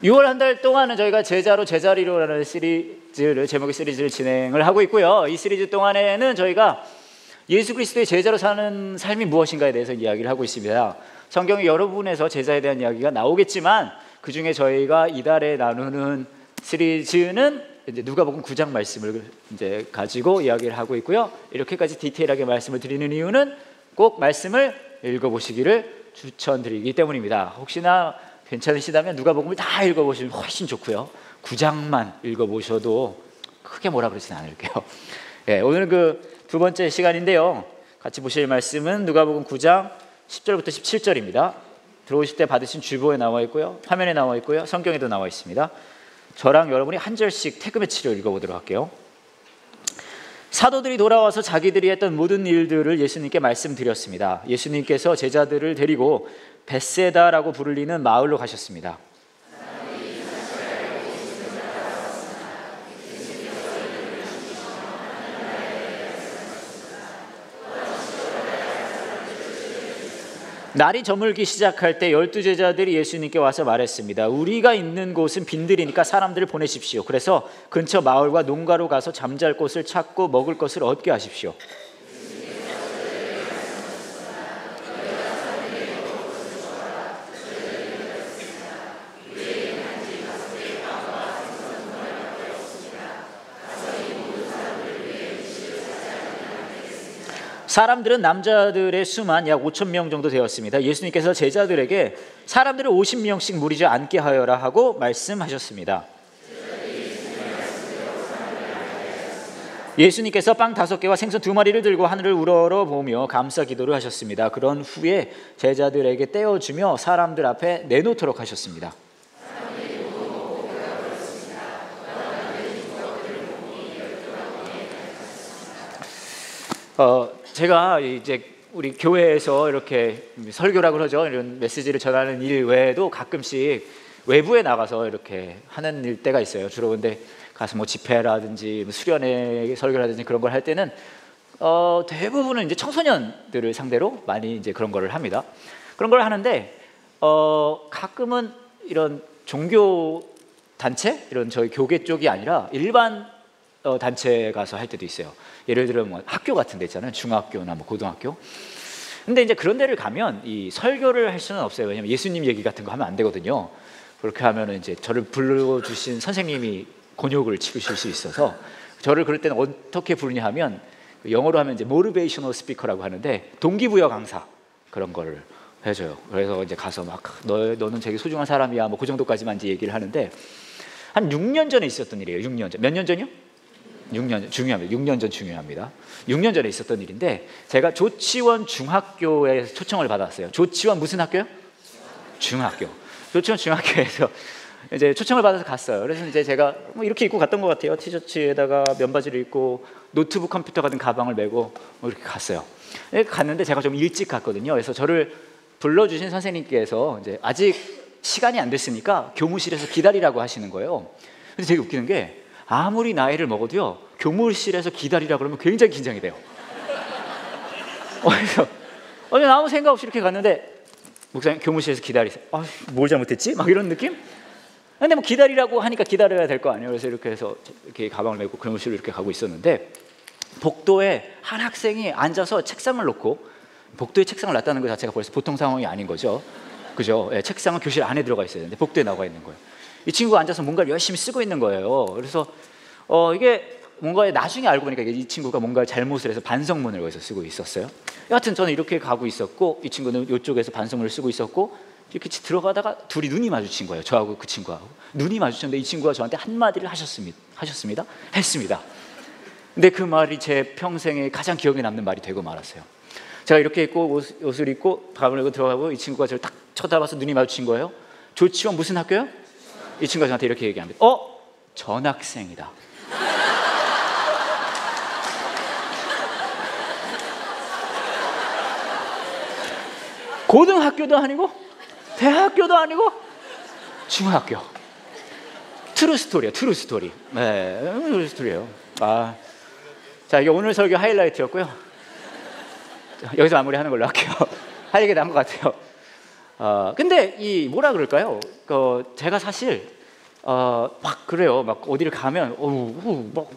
6월 한 달 동안은 저희가 제자로 제자리로라는 제목의 시리즈를 진행을 하고 있고요. 이 시리즈 동안에는 저희가 예수 그리스도의 제자로 사는 삶이 무엇인가에 대해서 이야기를 하고 있습니다. 성경의 여러 부분에서 제자에 대한 이야기가 나오겠지만 그 중에 저희가 이달에 나누는 시리즈는 이제 누가복음 9장 말씀을 이제 가지고 이야기를 하고 있고요. 이렇게까지 디테일하게 말씀을 드리는 이유는 꼭 말씀을 읽어보시기를 추천드리기 때문입니다. 혹시나 괜찮으시다면 누가복음을 다 읽어보시면 훨씬 좋고요. 9장만 읽어보셔도 크게 뭐라 그러진 않을게요. 예, 오늘은 그 두 번째 시간인데요. 같이 보실 말씀은 누가복음 9장 10절부터 17절입니다. 들어오실 때 받으신 주보에 나와 있고요. 화면에 나와 있고요. 성경에도 나와 있습니다. 저랑 여러분이 한 절씩 태그매치로 읽어보도록 할게요. 사도들이 돌아와서 자기들이 했던 모든 일들을 예수님께 말씀드렸습니다. 예수님께서 제자들을 데리고 벳세다라고 부르는 마을로 가셨습니다. 날이 저물기 시작할 때 12제자들이 예수님께 와서 말했습니다. 우리가 있는 곳은 빈들이니까 사람들을 보내십시오. 그래서 근처 마을과 농가로 가서 잠잘 곳을 찾고 먹을 것을 얻게 하십시오. 사람들은 남자들의 수만 약 5천 명 정도 되었습니다. 예수님께서 제자들에게 사람들을 50명씩 무리지 않게 하여라 하고 말씀하셨습니다. 예수님께서 빵 5개와 생선 2마리를 들고 하늘을 우러러보며 감사 기도를 하셨습니다. 그런 후에 제자들에게 떼어주며 사람들 앞에 내놓도록 하셨습니다. 제가 이제 우리 교회에서 이렇게 설교라고 그러죠. 이런 메시지를 전하는 일 외에도 가끔씩 외부에 나가서 이렇게 하는 일 때가 있어요. 주로 근데 가서 뭐 집회라든지 수련회 설교라든지 그런 걸 할 때는 대부분은 이제 청소년들을 상대로 많이 이제 그런 거를 합니다. 그런 걸 하는데 가끔은 이런 종교 단체 이런 저희 교계 쪽이 아니라 일반 단체 가서 할 때도 있어요. 예를 들어 뭐 학교 같은 데 있잖아요. 중학교나 뭐 고등학교. 근데 이제 그런 데를 가면 이 설교를 할 수는 없어요. 왜냐면 예수님 얘기 같은 거 하면 안 되거든요. 그렇게 하면은 이제 저를 불러주신 선생님이 곤욕을 치르실 수 있어서 저를 그럴 때는 어떻게 부르냐 하면 영어로 하면 이제 모티베이셔널 스피커라고 하는데 동기부여 강사 그런 거를 해줘요. 그래서 이제 가서 막 너는 되게 소중한 사람이야 뭐 그 정도까지만 이제 얘기를 하는데 한 6년 전에 있었던 일이에요. 6년 전. 몇 년 전이요? 6년 중요합니다. 6년 전 중요합니다. 6년 전에 있었던 일인데 제가 조치원 중학교에 초청을 받았어요. 조치원 무슨 학교요? 중학교. 조치원 중학교에서 이제 초청을 받아서 갔어요. 그래서 이제 제가 뭐 이렇게 입고 갔던 것 같아요. 티셔츠에다가 면바지를 입고 노트북 컴퓨터 같은 가방을 메고 뭐 이렇게 갔어요. 갔는데 제가 좀 일찍 갔거든요. 그래서 저를 불러주신 선생님께서 이제 아직 시간이 안 됐으니까 교무실에서 기다리라고 하시는 거예요. 근데 되게 웃기는 게 아무리 나이를 먹어도요 교무실에서 기다리라 그러면 굉장히 긴장이 돼요. 그래서 아무 생각 없이 이렇게 갔는데 목사님 교무실에서 기다리세요. 뭘 잘못했지? 막 이런 느낌? 근데 뭐 기다리라고 하니까 기다려야 될 거 아니에요. 그래서 이렇게 해서 이렇게 가방을 메고 교무실로 이렇게 가고 있었는데 복도에 한 학생이 앉아서 책상을 놓고 복도에 책상을 놨다는 것 자체가 벌써 보통 상황이 아닌 거죠. 그죠? 예, 책상은 교실 안에 들어가 있어야 되는데 복도에 나가 있는 거예요. 이 친구가 앉아서 뭔가를 열심히 쓰고 있는 거예요. 그래서 이게 뭔가 나중에 알고 보니까 이 친구가 뭔가 잘못을 해서 반성문을 거기서 쓰고 있었어요. 여하튼 저는 이렇게 가고 있었고 이 친구는 이쪽에서 반성문을 쓰고 있었고 이렇게 들어가다가 둘이 눈이 마주친 거예요. 저하고 그 친구하고 눈이 마주쳤는데 이 친구가 저한테 한마디를 했습니다. 근데 그 말이 제 평생에 가장 기억에 남는 말이 되고 말았어요. 제가 이렇게 입고 옷을 입고 가방을 메고 들어가고 이 친구가 저를 딱 쳐다봐서 눈이 마주친 거예요. 조치원 무슨 학교요? 이 친구가 저한테 이렇게 얘기합니다. 전학생이다. 고등학교도 아니고 대학교도 아니고 중학교. 트루 스토리예요. 트루 스토리. 네, 트루 스토리예요. 자, 이게 오늘 설교 하이라이트였고요. 여기서 마무리하는 걸로 할게요. 할 얘기 남은 것 같아요. 근데 이 뭐라 그럴까요? 제가 사실 막 그래요. 막 어디를 가면 막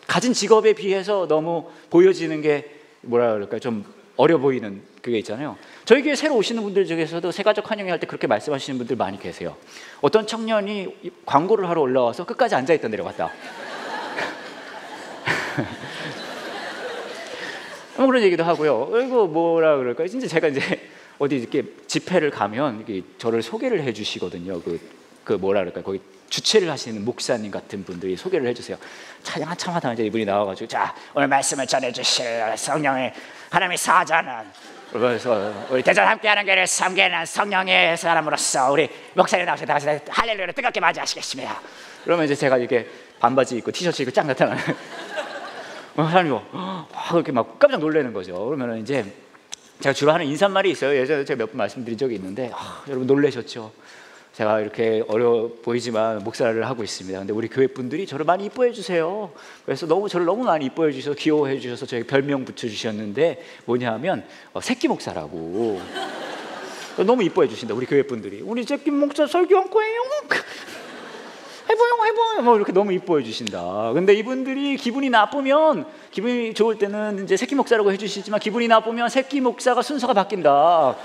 가진 직업에 비해서 너무 보여지는 게 뭐라 그럴까요? 좀 어려 보이는 그게 있잖아요. 저희 교회 새로 오시는 분들 중에서도 새가족 환영회 할 때 그렇게 말씀하시는 분들 많이 계세요. 어떤 청년이 광고를 하러 올라와서 끝까지 앉아있다 내려갔다. 그런 얘기도 하고요. 그리고 뭐라 그럴까요? 진짜 제가 이제 어디 이렇게 집회를 가면 이렇게 저를 소개를 해주시거든요. 그 뭐라 그럴까요? 거기 주최를 하시는 목사님 같은 분들이 소개를 해주세요. 찬양 한참 하다 이제 이분이 나와가지고, 자, 오늘 말씀을 전해주실 성령의 하나님의 사자는, 그래서 우리 대전 함께하는 교회를 섬기는 성령의 사람으로서 우리 목사님 나오셔서 다 같이 할렐루야를 뜨겁게 맞이하시겠습니다. 그러면 이제 제가 이렇게 반바지 입고 티셔츠 입고 쫙 나타나는 사람이 그렇게 막 깜짝 놀라는 거죠. 그러면 이제 제가 주로 하는 인사말이 있어요. 예전에 제가 몇 번 말씀드린 적이 있는데, 여러분 놀라셨죠? 제가 이렇게 어려 보이지만 목사를 하고 있습니다. 근데 우리 교회 분들이 저를 많이 이뻐해 주세요. 그래서 저를 너무 많이 이뻐해 주셔서, 귀여워해 주셔서 저희 별명 붙여주셨는데, 뭐냐면 새끼 목사라고. 너무 이뻐해 주신다, 우리 교회 분들이. 우리 새끼 목사 설교한 거예요. 해봐요. 뭐 이렇게 너무 이뻐해 주신다. 근데 이분들이 기분이 나쁘면, 기분이 좋을 때는 이제 새끼 목사라고 해주시지만, 기분이 나쁘면 새끼 목사가 순서가 바뀐다.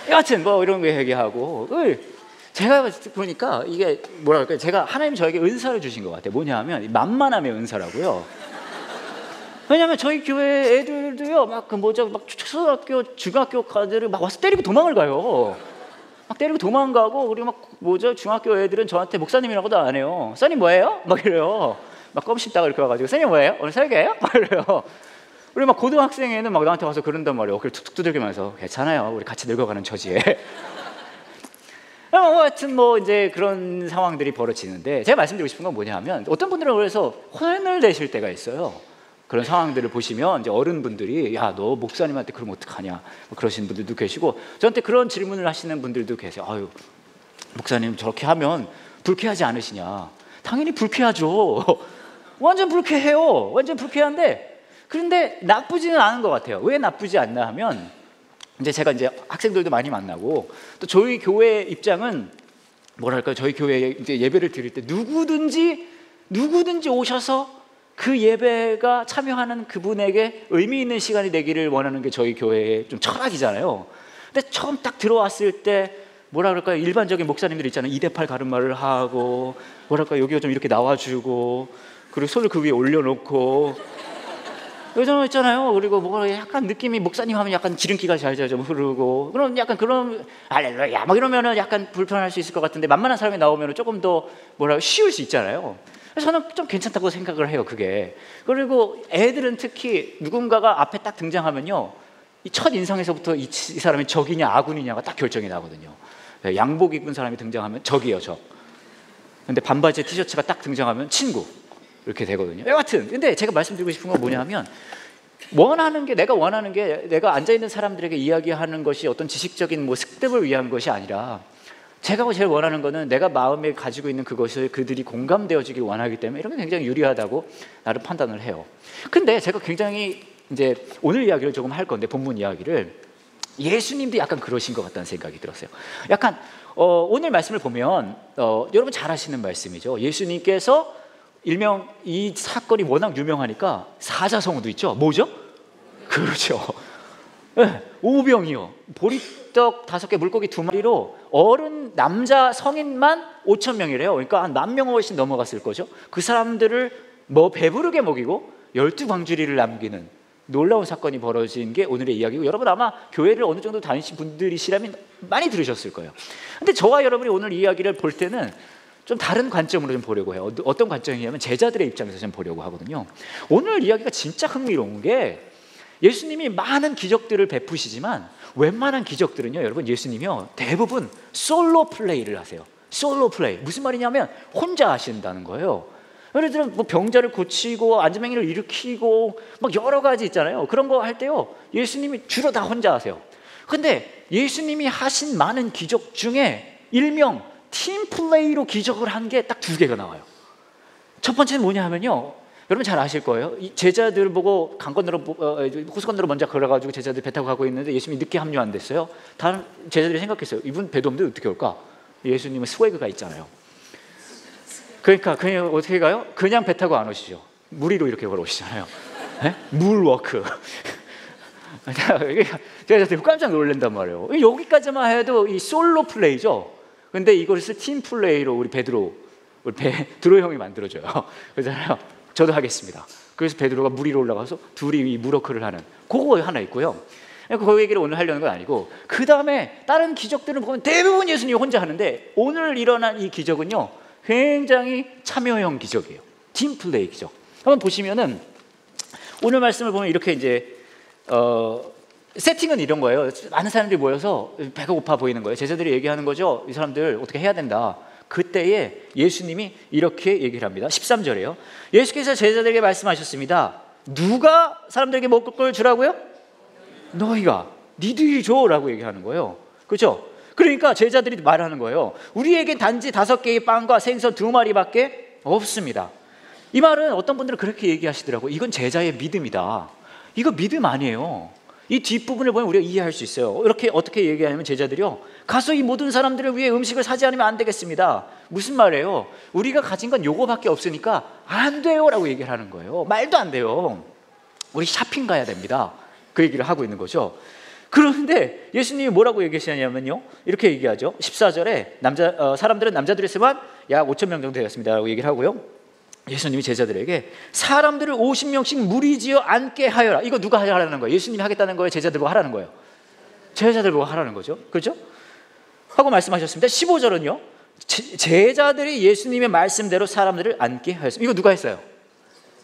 여하튼 뭐 이런 거 얘기하고, 제가 보니까 이게 뭐라 그럴까요? 제가 하나님 저에게 은사를 주신 것 같아요. 뭐냐면 만만함의 은사라고요. 왜냐하면 저희 교회 애들도요, 막 초등학교, 중학교 가들을 막 와서 때리고 도망을 가요. 막 때리고 도망가고, 그리고 막 중학교 애들은 저한테 목사님이라고도 안 해요. 선생님 뭐예요? 막 이래요. 막 껌 씹다가 이렇게 와가지고, 선생님 뭐예요? 오늘 설교예요? 막 이래요. 우리 막 고등학생에는 막 나한테 와서 그런단 말이에요. 어깨를 툭툭 두들기면서, 괜찮아요, 우리 같이 늙어가는 처지에. 하여튼 뭐 이제 그런 상황들이 벌어지는데, 제가 말씀드리고 싶은 건 뭐냐면, 어떤 분들은 그래서 혼을 내실 때가 있어요. 그런 상황들을 보시면 이제 어른분들이, 야, 너 목사님한테 그러면 어떡하냐, 뭐 그러시는 분들도 계시고, 저한테 그런 질문을 하시는 분들도 계세요. 아유, 목사님 저렇게 하면 불쾌하지 않으시냐? 당연히 불쾌하죠. 완전 불쾌해요. 완전 불쾌한데, 그런데 나쁘지는 않은 것 같아요. 왜 나쁘지 않나 하면, 이제 제가 이제 학생들도 많이 만나고, 또 저희 교회 입장은 뭐랄까요? 저희 교회에 이제 예배를 드릴 때 누구든지 오셔서 그 예배가 참여하는 그분에게 의미 있는 시간이 되기를 원하는 게 저희 교회의 좀 철학이잖아요. 근데 처음 딱 들어왔을 때 뭐라 그럴까요? 일반적인 목사님들 있잖아요. 2대8 가름말을 하고, 뭐랄까요? 여기가 좀 이렇게 나와주고, 그리고 손을 그 위에 올려놓고, 요즘 있잖아요. 그리고 뭐 약간 느낌이, 목사님 하면 약간 기름기가 잘잘 좀 흐르고, 그럼 약간 그런 할렐루야 막 이러면은 약간 불편할 수 있을 것 같은데, 만만한 사람이 나오면 조금 더 쉬울 수 있잖아요. 그래서 저는 좀 괜찮다고 생각을 해요, 그게. 그리고 애들은 특히 누군가가 앞에 딱 등장하면요, 이 첫 인상에서부터 이 사람이 적이냐 아군이냐가 딱 결정이 나거든요. 양복 입은 사람이 등장하면 적이에요, 적. 근데 반바지에 티셔츠가 딱 등장하면 친구, 이렇게 되거든요. 여하튼 근데 제가 말씀드리고 싶은 건 뭐냐면, 내가 원하는 게 내가 앉아있는 사람들에게 이야기하는 것이 어떤 지식적인 뭐 습득을 위한 것이 아니라, 제가 제일 원하는 거는 내가 마음에 가지고 있는 그것을 그들이 공감되어지길 원하기 때문에 이런 게 굉장히 유리하다고 나를 판단을 해요. 근데 제가 굉장히 이제 오늘 이야기를 조금 할 건데, 본문 이야기를, 예수님도 약간 그러신 것 같다는 생각이 들었어요. 약간 오늘 말씀을 보면 여러분 잘 아시는 말씀이죠. 예수님께서 일명 이 사건이 워낙 유명하니까 사자성어도 있죠. 뭐죠? 그렇죠. 네, 오병이요. 보리떡 5개, 물고기 2마리로 어른 남자 성인만 5,000명이래요. 그러니까 한 10,000명 훨씬 넘어갔을 거죠. 그 사람들을 배부르게 먹이고 12광주리를 남기는 놀라운 사건이 벌어진 게 오늘의 이야기고, 여러분 아마 교회를 어느 정도 다니신 분들이시라면 많이 들으셨을 거예요. 근데 저와 여러분이 오늘 이야기를 볼 때는 좀 다른 관점으로 좀 보려고 해요. 어떤 관점이냐면 제자들의 입장에서 좀 보려고 하거든요. 오늘 이야기가 진짜 흥미로운 게, 예수님이 많은 기적들을 베푸시지만 웬만한 기적들은요, 여러분, 예수님이요 대부분 솔로 플레이를 하세요. 솔로 플레이. 무슨 말이냐면 혼자 하신다는 거예요. 예를 들어 뭐 병자를 고치고 안전병이를 일으키고 막 여러 가지 있잖아요. 그런 거 할 때요, 예수님이 주로 다 혼자 하세요. 근데 예수님이 하신 많은 기적 중에 일명 팀 플레이로 기적을 한 게 딱 2개가 나와요. 첫 번째는 뭐냐 하면요, 여러분 잘 아실 거예요. 이 제자들 보고 강 건너로 호수 건너로 먼저 걸어가지고 제자들 배 타고 가고 있는데 예수님이 늦게 합류 안 됐어요. 다른 제자들이 생각했어요. 이분 배도 없는데 어떻게 올까? 예수님은 스웨그가 있잖아요. 그러니까 그냥 어떻게 가요? 그냥 배 타고 안 오시죠. 물 위로 이렇게 걸어오시잖아요. 네? 물워크. 제자들이 깜짝 놀란단 말이에요. 여기까지만 해도 이 솔로 플레이죠. 근데 이것을 팀 플레이로 우리 베드로 형이 만들어줘요. 그러잖아요. 저도 하겠습니다. 그래서 베드로가 물 위로 올라가서 둘이 이 물워크를 하는 그거 하나 있고요. 그 얘기를 오늘 하려는 건 아니고, 그 다음에 다른 기적들을 보면 대부분 예수님이 혼자 하는데 오늘 일어난 이 기적은요 굉장히 참여형 기적이에요. 팀 플레이 기적. 한번 보시면은 오늘 말씀을 보면 이렇게 이제 세팅은 이런 거예요. 많은 사람들이 모여서 배가 고파 보이는 거예요. 제자들이 얘기하는 거죠. 이 사람들 어떻게 해야 된다. 그때에 예수님이 이렇게 얘기를 합니다. 13절에요. 예수께서 제자들에게 말씀하셨습니다. 누가 사람들에게 먹을 걸 주라고요? 너희가, 니들이 줘라고 얘기하는 거예요. 그렇죠? 그러니까 제자들이 말하는 거예요. 우리에게 단지 5개의 빵과 생선 2마리밖에 없습니다. 이 말은 어떤 분들은 그렇게 얘기하시더라고요. 이건 제자의 믿음이다. 이거 믿음 아니에요. 이 뒷부분을 보면 우리가 이해할 수 있어요. 이렇게 어떻게 얘기하냐면 제자들이요, 가서 이 모든 사람들을 위해 음식을 사지 않으면 안 되겠습니다. 무슨 말이에요? 우리가 가진 건 요거밖에 없으니까 안 돼요 라고 얘기를 하는 거예요. 말도 안 돼요. 우리 샤핑 가야 됩니다. 그 얘기를 하고 있는 거죠. 그런데 예수님이 뭐라고 얘기하시냐면요, 이렇게 얘기하죠. 14절에 사람들은 남자들의 수만 약 5,000명 정도 되었습니다 라고 얘기를 하고요, 예수님이 제자들에게 사람들을 50명씩 무리지어 앉게 하여라. 이거 누가 하라는 거예요? 예수님이 하겠다는 거예요? 제자들 보고 하라는 거예요? 제자들 보고 하라는 거죠. 그렇죠? 하고 말씀하셨습니다. 15절은요, 제자들이 예수님의 말씀대로 사람들을 앉게 하였습니다. 이거 누가 했어요?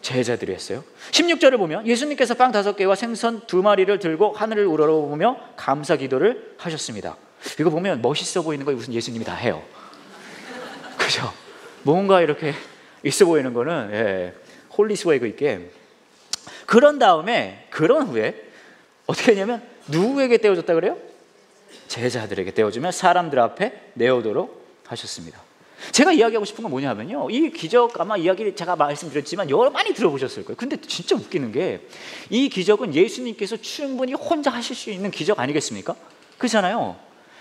제자들이 했어요. 16절을 보면 예수님께서 빵 5개와 생선 2마리를 들고 하늘을 우러러보며 감사 기도를 하셨습니다. 이거 보면 멋있어 보이는 거예요. 무슨 예수님이 다 해요. 그죠? 뭔가 이렇게 있어 보이는 거는 홀리 스웨그 있게. 그런 후에 어떻게 했냐면 누구에게 떼어줬다 그래요? 제자들에게 떼어주면 사람들 앞에 내어도록 하셨습니다. 제가 이야기하고 싶은 건 뭐냐면요, 이 기적 아마 이야기를 제가 말씀드렸지만 많이 들어보셨을 거예요. 근데 진짜 웃기는 게 이 기적은 예수님께서 충분히 혼자 하실 수 있는 기적 아니겠습니까? 그렇잖아요.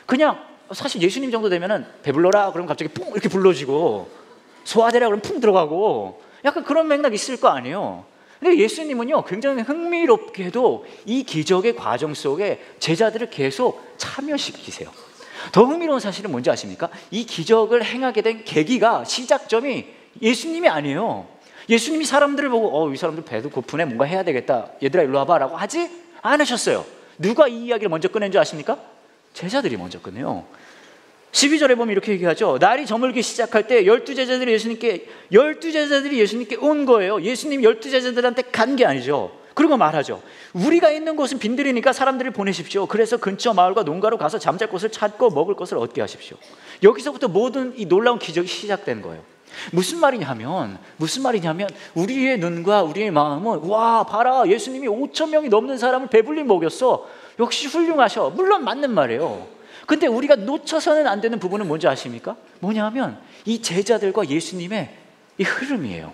그냥 사실 예수님 정도 되면은 배불러라 그러면 갑자기 뿡 이렇게 불러지고, 소화되라 그러면 풍 들어가고, 약간 그런 맥락이 있을 거 아니에요. 근데 예수님은요 굉장히 흥미롭게도 이 기적의 과정 속에 제자들을 계속 참여시키세요. 더 흥미로운 사실은 뭔지 아십니까? 이 기적을 행하게 된 계기가, 시작점이 예수님이 아니에요. 예수님이 사람들을 보고 이 사람들 배도 고프네, 뭔가 해야 되겠다, 얘들아 일로 와봐 라고 하지 않으셨어요. 누가 이 이야기를 먼저 꺼낸 줄 아십니까? 제자들이 먼저 꺼내요. 12절에 보면 이렇게 얘기하죠. 날이 저물기 시작할 때 12제자들이 예수님께 온 거예요. 예수님 12제자들한테 간 게 아니죠. 그리고 말하죠. 우리가 있는 곳은 빈들이니까 사람들을 보내십시오. 그래서 근처 마을과 농가로 가서 잠잘 곳을 찾고 먹을 것을 얻게 하십시오. 여기서부터 모든 이 놀라운 기적이 시작된 거예요. 무슨 말이냐면 우리의 눈과 우리의 마음은, 와 봐라, 예수님이 5,000명이 넘는 사람을 배불리 먹였어. 역시 훌륭하셔. 물론 맞는 말이에요. 근데 우리가 놓쳐서는 안 되는 부분은 뭔지 아십니까? 뭐냐면 이 제자들과 예수님의 이 흐름이에요.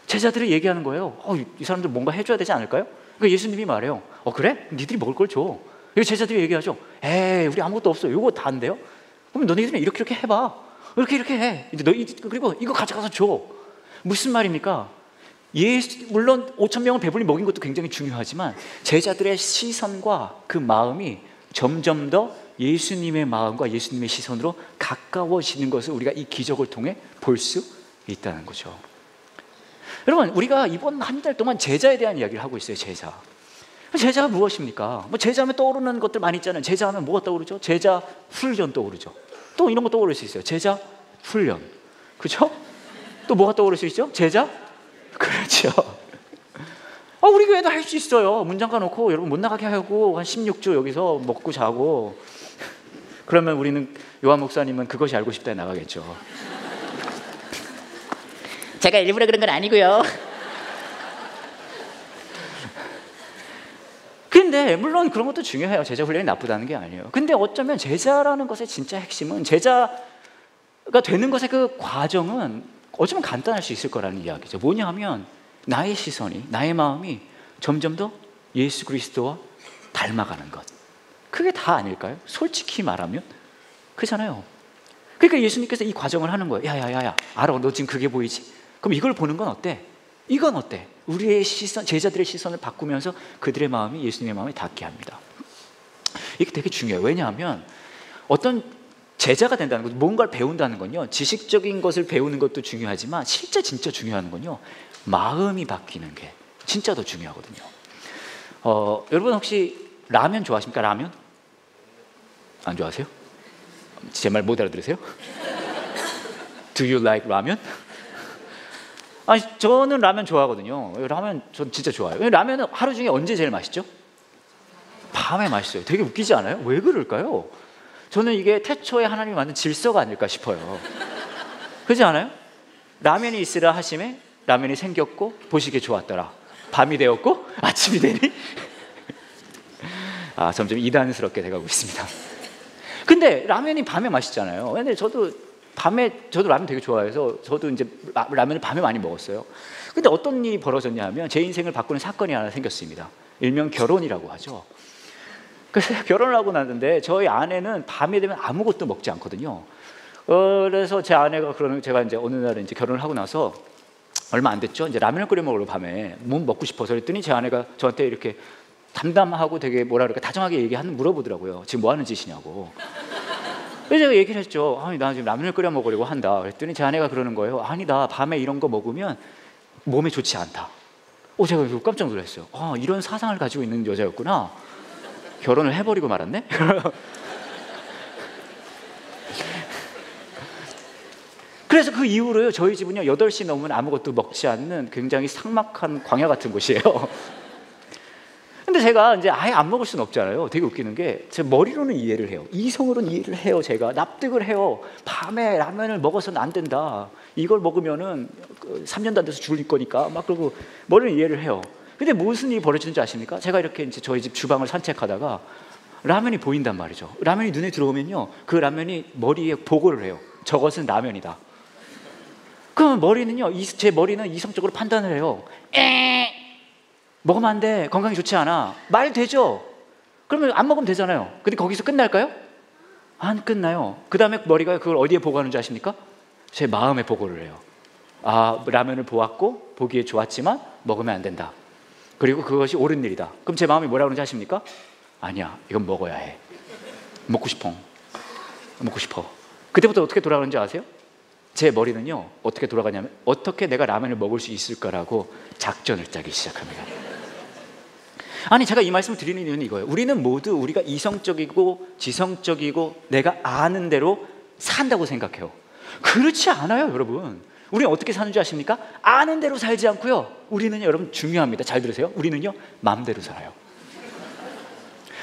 제자들이 얘기하는 거예요. 이 사람들 뭔가 해줘야 되지 않을까요? 그러니까 예수님이 말해요. 그래? 니들이 먹을 걸 줘. 이거 제자들이 얘기하죠. 에이, 우리 아무것도 없어. 이거 다 안 돼요? 그럼 너희들은 이렇게 해봐. 이렇게 해. 그리고 이거 가져가서 줘. 무슨 말입니까? 물론 5,000명을 배불리 먹인 것도 굉장히 중요하지만 제자들의 시선과 그 마음이 점점 더 예수님의 마음과 예수님의 시선으로 가까워지는 것을 우리가 이 기적을 통해 볼 수 있다는 거죠. 여러분, 우리가 이번 한 달 동안 제자에 대한 이야기를 하고 있어요. 제자가 무엇입니까? 제자하면 떠오르는 것들 많이 있잖아요. 제자하면 뭐가 떠오르죠? 제자 훈련 떠오르죠. 또 이런 거 떠오를 수 있어요. 제자 훈련, 그렇죠? 또 뭐가 떠오를 수 있죠? 제자, 그렇죠. 우리 교회도 할 수 있어요. 문 잠가 놓고 여러분 못 나가게 하고 한 16주 여기서 먹고 자고, 그러면 우리는 요한 목사님은 그것이 알고 싶다에 나가겠죠. 제가 일부러 그런 건 아니고요. 근데 물론 그런 것도 중요해요. 제자 훈련이 나쁘다는 게 아니에요. 근데 어쩌면 제자라는 것의 진짜 핵심은, 제자가 되는 것의 그 과정은 어쩌면 간단할 수 있을 거라는 이야기죠. 뭐냐 하면 나의 시선이, 나의 마음이 점점 더 예수 그리스도와 닮아가는 것. 그게 다 아닐까요? 솔직히 말하면 그렇잖아요. 그러니까 예수님께서 이 과정을 하는 거예요. 야야야야, 알아, 너 지금 그게 보이지? 그럼 이걸 보는 건 어때? 이건 어때? 우리의 시선, 제자들의 시선을 바꾸면서 그들의 마음이 예수님의 마음에 닿게 합니다. 이게 되게 중요해요. 왜냐하면 어떤 제자가 된다는 것, 뭔가를 배운다는 건요, 지식적인 것을 배우는 것도 중요하지만 진짜 중요한 건요, 마음이 바뀌는 게 진짜 더 중요하거든요. 여러분 혹시 라면 좋아하십니까? 라면? 안 좋아하세요? 제 말 못 알아들으세요? Do you like 라면? 아니, 저는 라면 좋아하거든요. 라면 전 진짜 좋아해요. 라면은 하루 중에 언제 제일 맛있죠? 밤에 맛있어요. 되게 웃기지 않아요? 왜 그럴까요? 저는 이게 태초에 하나님이 만든 질서가 아닐까 싶어요. 그렇지 않아요? 라면이 있으라 하심에 라면이 생겼고 보시기에 좋았더라. 밤이 되었고 아침이 되니? 점점 이단스럽게 돼가고 있습니다. 근데 라면이 밤에 맛있잖아요. 근데 저도 라면 되게 좋아해서 저도 이제 라면을 밤에 많이 먹었어요. 근데 어떤 일이 벌어졌냐 하면 제 인생을 바꾸는 사건이 하나 생겼습니다. 일명 결혼이라고 하죠. 그래서 결혼을 하고 났는데 저희 아내는 밤에 되면 아무것도 먹지 않거든요. 그래서 제 아내가 제가 이제 어느 날에 이제 결혼을 하고 나서 얼마 안 됐죠. 이제 라면을 끓여 먹으러 밤에 뭐 먹고 싶어서 그랬더니 제 아내가 저한테 이렇게 담담하고 되게 뭐라 그럴까 다정하게 물어보더라고요. 지금 뭐 하는 짓이냐고. 그래서 제가 얘기를 했죠. 아니, 나 지금 라면을 끓여 먹으려고 한다. 그랬더니 제 아내가 그러는 거예요. 아니, 나 밤에 이런 거 먹으면 몸에 좋지 않다. 제가 깜짝 놀랐어요. 이런 사상을 가지고 있는 여자였구나. 결혼을 해버리고 말았네? 그래서 그 이후로요, 저희 집은요 8시 넘으면 아무것도 먹지 않는 굉장히 삭막한 광야 같은 곳이에요. 근데 제가 이제 아예 안 먹을 수는 없잖아요. 되게 웃기는 게 제 머리로는 이해를 해요. 이성으로는 이해를 해요. 제가 납득을 해요. 밤에 라면을 먹어서는 안 된다. 이걸 먹으면은 3년도 안 돼서 죽을 거니까 막 그러고 머리는 이해를 해요. 근데 무슨 일이 벌어지는지 아십니까? 제가 이렇게 이제 저희 집 주방을 산책하다가 라면이 보인단 말이죠. 라면이 눈에 들어오면요, 그 라면이 머리에 보고를 해요. 저것은 라면이다. 그럼 제 머리는 이성적으로 판단을 해요. 먹으면 안 돼. 건강에 좋지 않아. 말 되죠? 그러면 안 먹으면 되잖아요. 근데 거기서 끝날까요? 안 끝나요. 그 다음에 머리가 그걸 어디에 보고하는지 아십니까? 제 마음에 보고를 해요. 라면을 보았고 보기에 좋았지만 먹으면 안 된다. 그리고 그것이 옳은 일이다. 그럼 제 마음이 뭐라고 그러는지 아십니까? 아니야, 이건 먹어야 해. 먹고 싶어. 그때부터 어떻게 돌아가는지 아세요? 제 머리는요 어떻게 돌아가냐면 어떻게 내가 라면을 먹을 수 있을까라고 작전을 짜기 시작합니다. 아니, 제가 이 말씀을 드리는 이유는 이거예요. 우리는 모두 우리가 이성적이고 지성적이고 내가 아는 대로 산다고 생각해요. 그렇지 않아요, 여러분. 우리는 어떻게 사는지 아십니까? 아는 대로 살지 않고요, 우리는요, 여러분 중요합니다. 잘 들으세요. 우리는요 마음대로 살아요.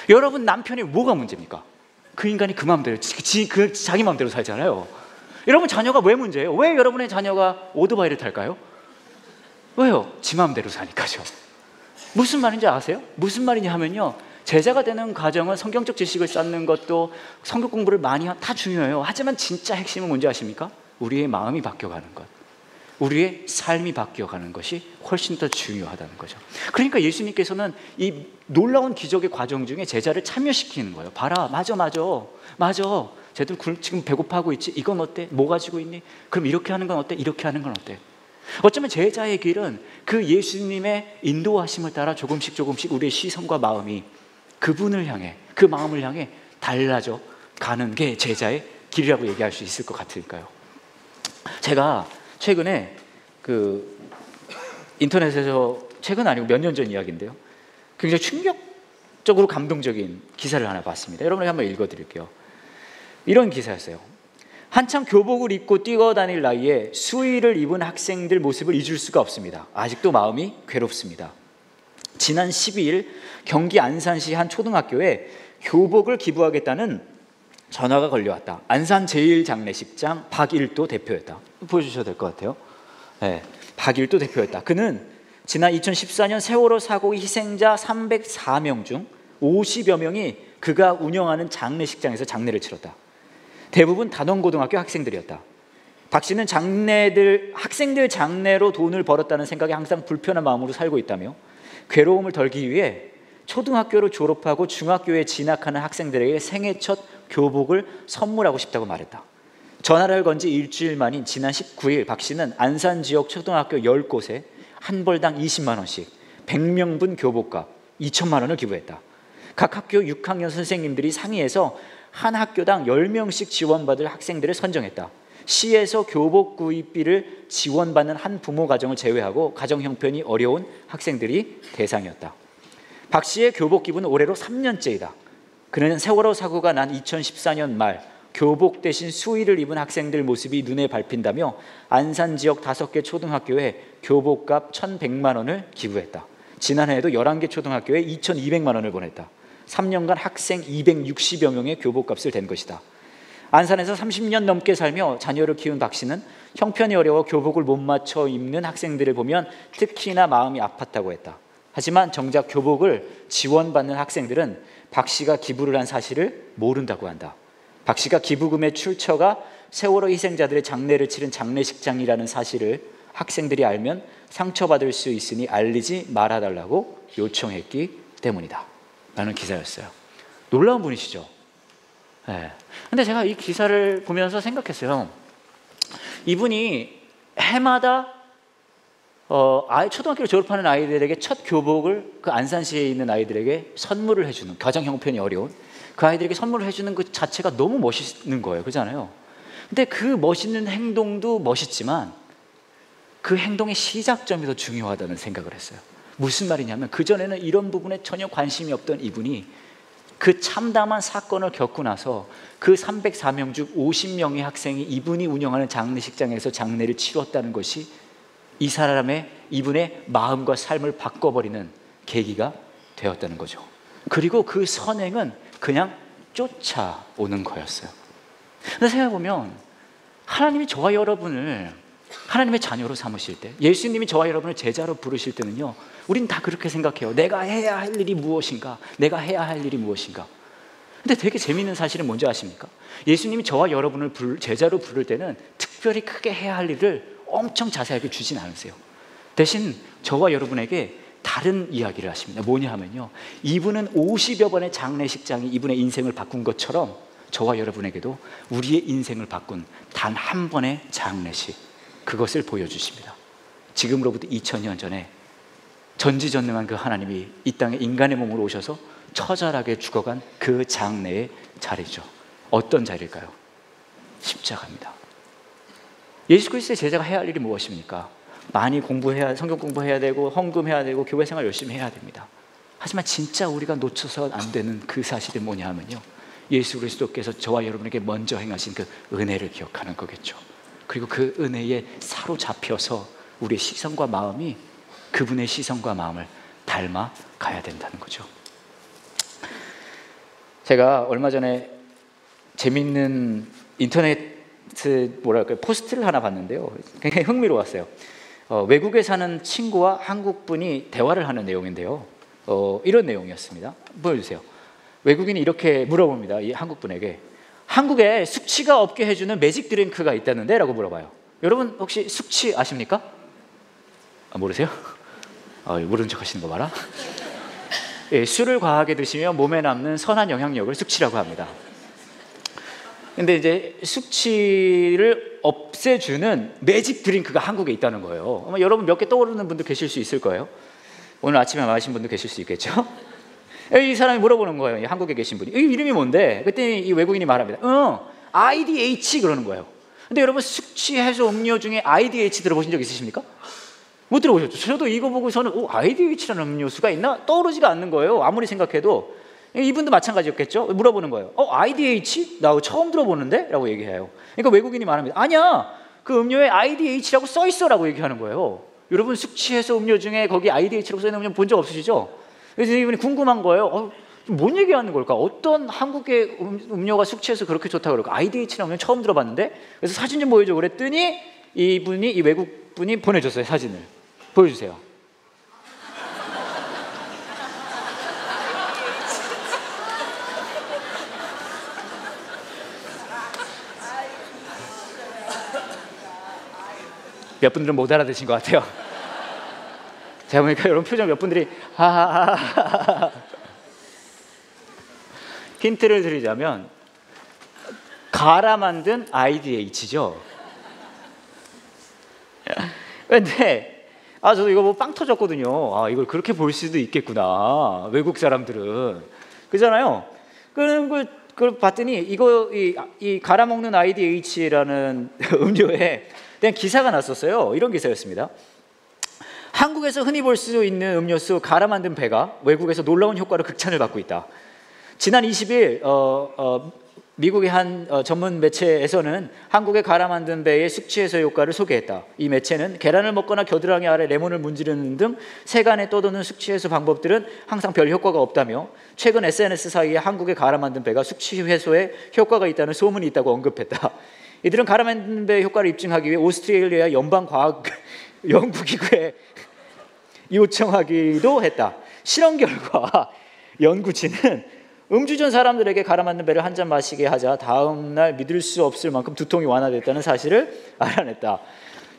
여러분 남편이 뭐가 문제입니까? 그 인간이 그 마음대로 자기 마음대로 살잖아요. 여러분 자녀가 왜 문제예요? 왜 여러분의 자녀가 오토바이를 탈까요? 왜요? 지 마음대로 사니까죠. 무슨 말인지 아세요? 무슨 말이냐 하면요, 제자가 되는 과정은 성경적 지식을 쌓는 것도 성경 공부를 많이 다 중요해요. 하지만 진짜 핵심은 뭔지 아십니까? 우리의 마음이 바뀌어가는 것, 우리의 삶이 바뀌어가는 것이 훨씬 더 중요하다는 거죠. 그러니까 예수님께서는 이 놀라운 기적의 과정 중에 제자를 참여시키는 거예요. 봐라, 맞아. 쟤들 지금 배고파하고 있지? 이건 어때? 뭐 가지고 있니? 그럼 이렇게 하는 건 어때? 이렇게 하는 건 어때? 어쩌면 제자의 길은 그 예수님의 인도하심을 따라 조금씩 우리의 시선과 마음이 그분을 향해, 그 마음을 향해 달라져 가는 게 제자의 길이라고 얘기할 수 있을 것 같으니까요. 제가 최근에 인터넷에서, 최근 아니고 몇 년 전 이야기인데요, 굉장히 충격적으로 감동적인 기사를 하나 봤습니다. 여러분에게 한번 읽어드릴게요. 이런 기사였어요. 한참 교복을 입고 뛰어다닐 나이에 수의를 입은 학생들 모습을 잊을 수가 없습니다. 아직도 마음이 괴롭습니다. 지난 12일 경기 안산시 한 초등학교에 교복을 기부하겠다는 전화가 걸려왔다. 안산 제1장례식장 박일도 대표였다. 보여주셔도 될 것 같아요. 네, 박일도 대표였다. 그는 지난 2014년 세월호 사고의 희생자 304명 중 50여 명이 그가 운영하는 장례식장에서 장례를 치렀다. 대부분 단원고등학교 학생들이었다. 박 씨는 학생들 장래로 돈을 벌었다는 생각에 항상 불편한 마음으로 살고 있다며 괴로움을 덜기 위해 초등학교를 졸업하고 중학교에 진학하는 학생들에게 생애 첫 교복을 선물하고 싶다고 말했다. 전화를 건 지 일주일 만인 지난 19일 박 씨는 안산 지역 초등학교 10곳에 한 벌당 20만 원씩 100명분 교복값 2천만 원을 기부했다. 각 학교 6학년 선생님들이 상의해서 한 학교당 10명씩 지원받을 학생들을 선정했다. 시에서 교복 구입비를 지원받는 한 부모 가정을 제외하고 가정 형편이 어려운 학생들이 대상이었다. 박 씨의 교복 기부는 올해로 3년째이다. 그는 세월호 사고가 난 2014년 말 교복 대신 수의를 입은 학생들 모습이 눈에 밟힌다며 안산 지역 5개 초등학교에 교복값 1,100만 원을 기부했다. 지난해에도 11개 초등학교에 2,200만 원을 보냈다. 3년간 학생 260여 명의 교복값을 댄 것이다. 안산에서 30년 넘게 살며 자녀를 키운 박 씨는 형편이 어려워 교복을 못 맞춰 입는 학생들을 보면 특히나 마음이 아팠다고 했다. 하지만 정작 교복을 지원받는 학생들은 박 씨가 기부를 한 사실을 모른다고 한다. 박 씨가 기부금의 출처가 세월호 희생자들의 장례를 치른 장례식장이라는 사실을 학생들이 알면 상처받을 수 있으니 알리지 말아달라고 요청했기 때문이다 라는 기사였어요. 놀라운 분이시죠. 네. 근데 제가 이 기사를 보면서 생각했어요. 이분이 해마다 초등학교를 졸업하는 아이들에게 첫 교복을 그 안산시에 있는 아이들에게 선물을 해주는, 가정 형편이 어려운 그 아이들에게 선물을 해주는 그 자체가 너무 멋있는 거예요. 그렇잖아요. 근데 그 멋있는 행동도 멋있지만 그 행동의 시작점이 더 중요하다는 생각을 했어요. 무슨 말이냐면 그전에는 이런 부분에 전혀 관심이 없던 이분이 그 참담한 사건을 겪고 나서 그 304명 중 50명의 학생이 이분이 운영하는 장례식장에서 장례를 치렀다는 것이 이분의 마음과 삶을 바꿔버리는 계기가 되었다는 거죠. 그리고 그 선행은 그냥 쫓아오는 거였어요. 근데 생각해보면 하나님이 저와 여러분을 하나님의 자녀로 삼으실 때, 예수님이 저와 여러분을 제자로 부르실 때는요, 우린 다 그렇게 생각해요. 내가 해야 할 일이 무엇인가? 내가 해야 할 일이 무엇인가? 근데 되게 재미있는 사실은 뭔지 아십니까? 예수님이 저와 여러분을 제자로 부를 때는 특별히 크게 해야 할 일을 엄청 자세하게 주진 않으세요. 대신 저와 여러분에게 다른 이야기를 하십니다. 뭐냐 하면요, 이분은 50여 번의 장례식장이 이분의 인생을 바꾼 것처럼 저와 여러분에게도 우리의 인생을 바꾼 단 한 번의 장례식, 그것을 보여주십니다. 지금으로부터 2000년 전에 전지전능한 그 하나님이 이 땅에 인간의 몸으로 오셔서 처절하게 죽어간 그 장례의 자리죠. 어떤 자리일까요? 십자가입니다. 예수 그리스도의 제자가 해야 할 일이 무엇입니까? 많이 성경 공부해야 되고 헌금해야 되고 교회 생활 열심히 해야 됩니다. 하지만 진짜 우리가 놓쳐서 안 되는 그 사실이 뭐냐 하면요, 예수 그리스도께서 저와 여러분에게 먼저 행하신 그 은혜를 기억하는 거겠죠. 그리고 그 은혜에 사로잡혀서 우리의 시선과 마음이 그분의 시선과 마음을 닮아 가야 된다는 거죠. 제가 얼마 전에 재밌는 인터넷 포스트를 하나 봤는데요, 굉장히 흥미로웠어요. 외국에 사는 친구와 한국 분이 대화를 하는 내용인데요, 이런 내용이었습니다. 보여주세요. 외국인이 이렇게 물어봅니다. 이 한국 분에게 한국에 숙취가 없게 해주는 매직 드링크가 있다는데? 라고 물어봐요. 여러분 혹시 숙취 아십니까? 모르세요? 모르는 척 하시는 거 봐라. 예, 술을 과하게 드시면 몸에 남는 선한 영향력을 숙취라고 합니다. 근데 이제 숙취를 없애주는 매직 드링크가 한국에 있다는 거예요. 아마 여러분 몇 개 떠오르는 분들 계실 수 있을 거예요. 오늘 아침에 마신 분도 계실 수 있겠죠. 이 사람이 물어보는 거예요. 이 한국에 계신 분이. 이 이름이 뭔데? 그때 이 외국인이 말합니다. IDH 그러는 거예요. 근데 여러분 숙취 해소 음료 중에 IDH 들어보신 적 있으십니까? 못 들어보셨죠? 저도 이거 보고서는 IDH라는 음료수가 있나? 떠오르지가 않는 거예요. 아무리 생각해도. 이분도 마찬가지였겠죠? 물어보는 거예요. IDH? 나 처음 들어보는데? 라고 얘기해요. 그러니까 외국인이 말합니다. 아니야, 그 음료에 IDH라고 써있어 라고 얘기하는 거예요. 여러분 숙취 해소 음료 중에 거기 IDH라고 써있는 음료 본 적 없으시죠? 그래서 이분이 궁금한 거예요. 뭔 얘기하는 걸까? 어떤 한국의 음료가 숙취해서 그렇게 좋다고 그럴까? IDH라는 음료 처음 들어봤는데? 그래서 사진 좀 보여줘 그랬더니 이 외국 분이 보내줬어요. 사진을 보여주세요. 몇 분들은 못 알아듣신 것 같아요. 제가 보니까 여러분 표정 몇 분들이 하하하하. 힌트를 드리자면 갈아 만든 IDH죠. 근데 저도 이거 빵 터졌거든요. 이걸 그렇게 볼 수도 있겠구나. 외국 사람들은 그잖아요. 그걸 봤더니 이 갈아 먹는 IDH라는 음료에 대한 기사가 났었어요. 이런 기사였습니다. 한국에서 흔히 볼 수 있는 음료수 갈아 만든 배가 외국에서 놀라운 효과로 극찬을 받고 있다. 지난 20일 미국의 한 전문 매체에서는 한국의 갈아 만든 배의 숙취 해소 효과를 소개했다. 이 매체는 계란을 먹거나 겨드랑이 아래 레몬을 문지르는 등 세간에 떠도는 숙취 해소 방법들은 항상 별 효과가 없다며 최근 SNS 사이에 한국의 갈아 만든 배가 숙취 해소에 효과가 있다는 소문이 있다고 언급했다. 이들은 갈아 만든 배의 효과를 입증하기 위해 오스트레일리아 연방과학연구기구에 요청하기도 했다. 실험 결과 연구진은 음주전 사람들에게 갈아 만든 배를 한 잔 마시게 하자 다음 날 믿을 수 없을 만큼 두통이 완화됐다는 사실을 알아냈다.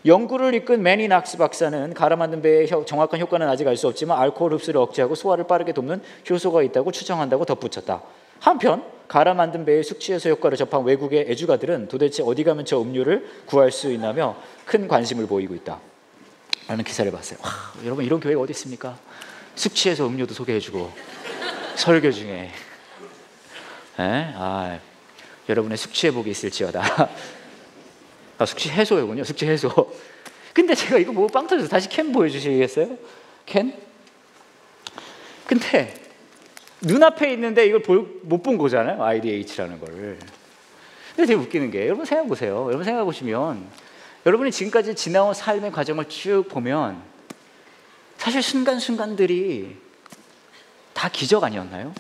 연구를 이끈 매니 낙스 박사는 갈아 만든 배의 정확한 효과는 아직 알 수 없지만 알코올 흡수를 억제하고 소화를 빠르게 돕는 효소가 있다고 추정한다고 덧붙였다. 한편 갈아 만든 배의 숙취 해소 효과를 접한 외국의 애주가들은 도대체 어디 가면 저 음료를 구할 수 있나며 큰 관심을 보이고 있다 라는 기사를 봤어요. 여러분 이런 교회가 어디 있습니까? 숙취 해소 음료도 소개해주고 설교 중에 여러분의 숙취 회복이 있을지어다. 숙취 해소요군요. 숙취 해소. 근데 제가 이거 보고 빵 터져서 다시 캔 보여주시겠어요? 캔? 근데 눈앞에 있는데 이걸 못 본 거잖아요. IDH라는 걸. 근데 되게 웃기는 게 여러분 생각해 보세요. 여러분 생각해 보시면 여러분이 지금까지 지나온 삶의 과정을 쭉 보면 사실 순간순간들이 다 기적 아니었나요?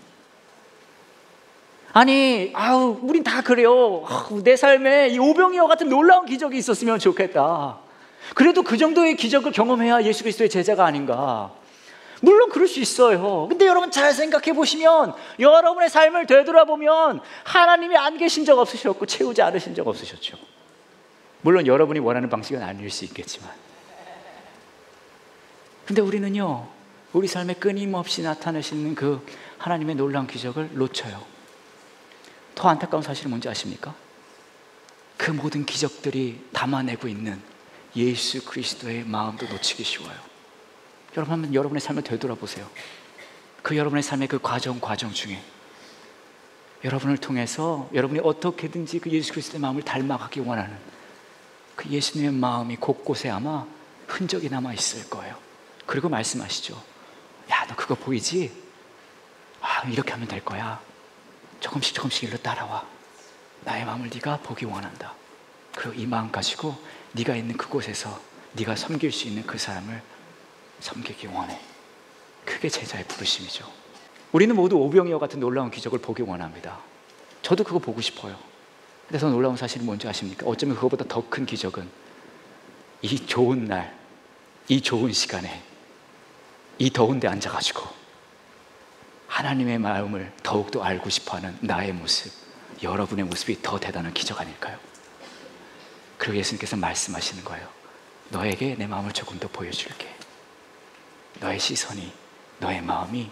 아니, 우린 다 그래요. 내 삶에 이 오병이어 같은 놀라운 기적이 있었으면 좋겠다. 그래도 그 정도의 기적을 경험해야 예수 그리스도의 제자가 아닌가. 물론 그럴 수 있어요. 근데 여러분 잘 생각해 보시면 여러분의 삶을 되돌아보면 하나님이 안 계신 적 없으셨고 채우지 않으신 적 없으셨죠. 물론 여러분이 원하는 방식은 아닐 수 있겠지만, 근데 우리는요, 우리 삶에 끊임없이 나타내시는 그 하나님의 놀라운 기적을 놓쳐요. 더 안타까운 사실은 뭔지 아십니까? 그 모든 기적들이 담아내고 있는 예수 그리스도의 마음도 놓치기 쉬워요. 여러분 한번 여러분의 삶을 되돌아보세요. 그 여러분의 삶의 그 과정 중에 여러분을 통해서 여러분이 어떻게든지 그 예수 그리스도의 마음을 닮아가기 원하는 그 예수님의 마음이 곳곳에 아마 흔적이 남아 있을 거예요. 그리고 말씀하시죠. 야, 너 그거 보이지? 이렇게 하면 될 거야. 조금씩 일로 따라와. 나의 마음을 네가 보기 원한다. 그리고 이 마음 가지고 네가 있는 그곳에서 네가 섬길 수 있는 그 사람을 섬기기 원해. 그게 제자의 부르심이죠. 우리는 모두 오병이어 같은 놀라운 기적을 보기 원합니다. 저도 그거 보고 싶어요. 근데 더 놀라운 사실은 뭔지 아십니까? 어쩌면 그거보다 더 큰 기적은 이 좋은 날, 이 좋은 시간에 이 더운 데 앉아가지고 하나님의 마음을 더욱더 알고 싶어하는 나의 모습, 여러분의 모습이 더 대단한 기적 아닐까요? 그리고 예수님께서 말씀하시는 거예요. 너에게 내 마음을 조금 더 보여줄게. 너의 시선이, 너의 마음이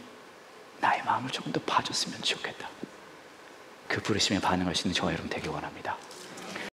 나의 마음을 조금 더 봐줬으면 좋겠다. 그 부르심에 반응할 수 있는 저와 여러분 되길 원합니다.